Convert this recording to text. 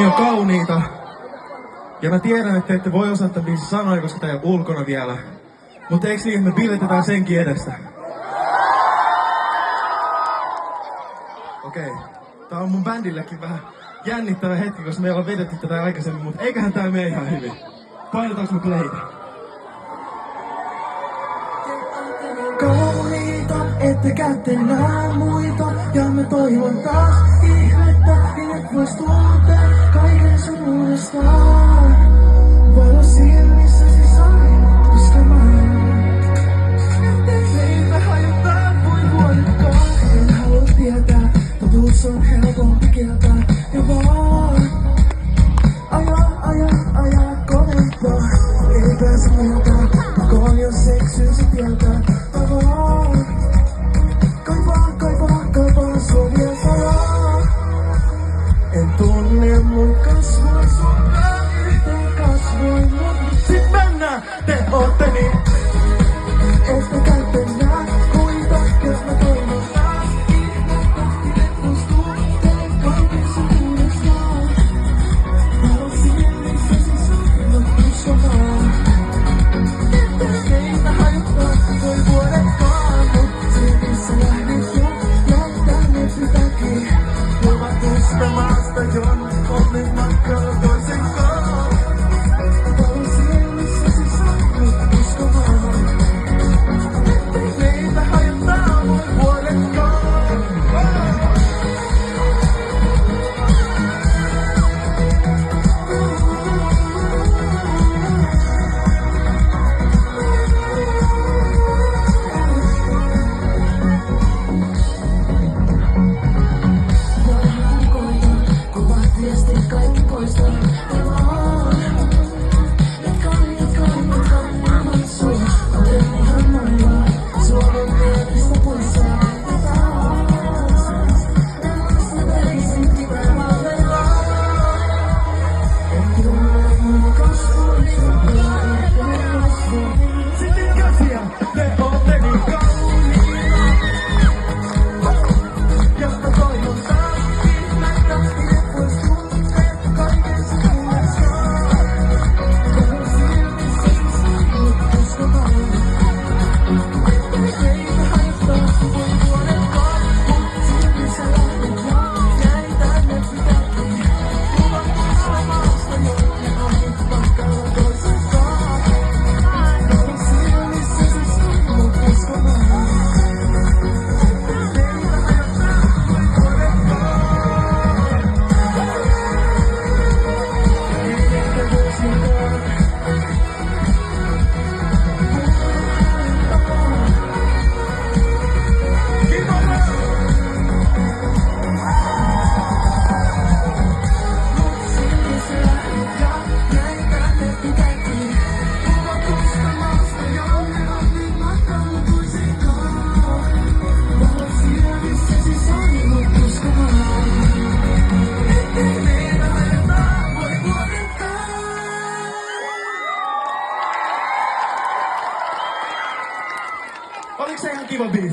on kauniita. Ja mä tiedän, että te ette voi osata biisin sanoja, koska tää ei ole ulkona vielä. Mutta eiks niin, että me biletetään senkin edestä? Okei. Tää on mun bändillekin vähän jännittävä hetki, koska me ollaan vedetty tätä aikaisemmin, mutta eiköhän tää mene ihan hyvin. Painetaanko me playtä? Kauniita, ettekä te näe muita. Ja mä toivon taas ihmettä, niin et vois tuntea kaiken sun uudestaan. Valo silmissäsi sai uskomaan. Meitä hajottaa kuin vuodetkaan. En halua tietää, totuus on helpompi kieltää. Ja vaan aja kovempaa. Ei pääse muuttaa, pakoon jos eksyysi tietää. Kaipaan sua vielä salaa. En tunne mun kasvua, sunkaan yhteen kasvoin. Mut sit mennään, te ootte niin. Ettekä te näe kuinka, jos mä toivon taas ihmettä. Et vois tuntea kaiken sun uudestaan. Valo silmissäsi sanoo uskomaan. Meitä hajottaa, voi vuodetkaan. Mut silmissä lähdit jo. Maasta jon onnit matkalla toisen kaan. Valo silmissäsi sanoo uskomaan. Meitä hajottaa voi vuodetkaan. Kaikki poistaa. Jatkan sua. Olen ihan maailmaa. Suomen mielestä poissa. Välisin pitää valvella. En tunne mun kasvua. Yhteen kasvua. Sitten käsiä. Te ootte niin kauniita. Ja mä toivon taas ihmettä. Et vois tuntea kaiken sun uudestaan. Valo silmissäsi sanoo uskomaan. Meitä hajottaa voi vuodetkaan. Mut silmissä lähdet vaan. Jäi tänne pitääkin. Luvattu maasta jonne onnit matkalla toisenkaan. Valo silmissäsi sanoo uskomaan. Meitä hajottaa voi vuodetkaan. Oliko se ihan kiva biisi?